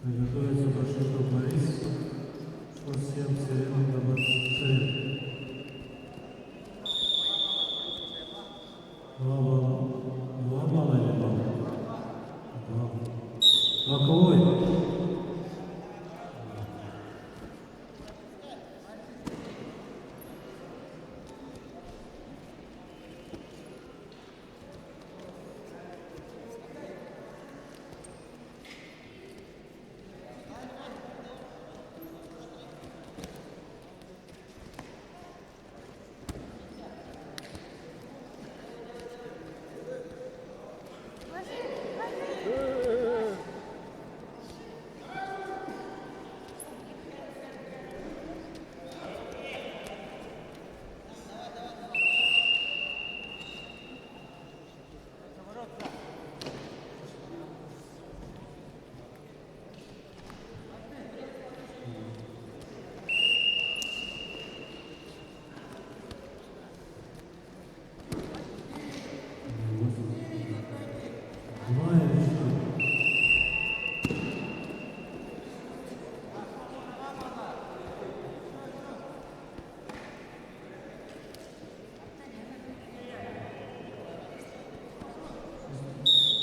Приготовиться Баширов Борис. Школ 7, Сирена, 23. Два балла или балла? Два. Боковой.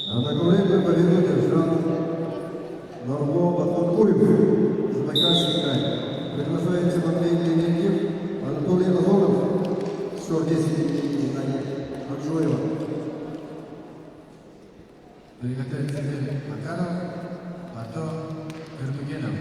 На такой время поведет держав Норго Батмакуев, Забайкальский край. Приглашается Матвей Леонидов, Анатолий Азонов, все 10 Аджуева. Приготовится Макаров, потом Эртугенов.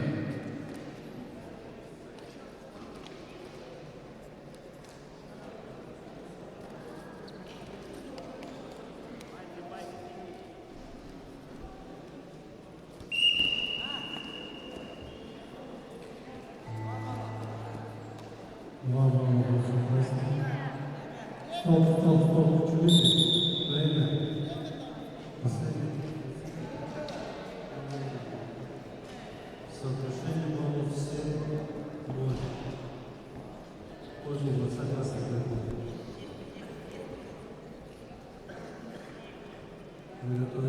Стоп. Чудите? Время. Последний. Соотношение баллов 7-0. Очень согласен. Приготовиться.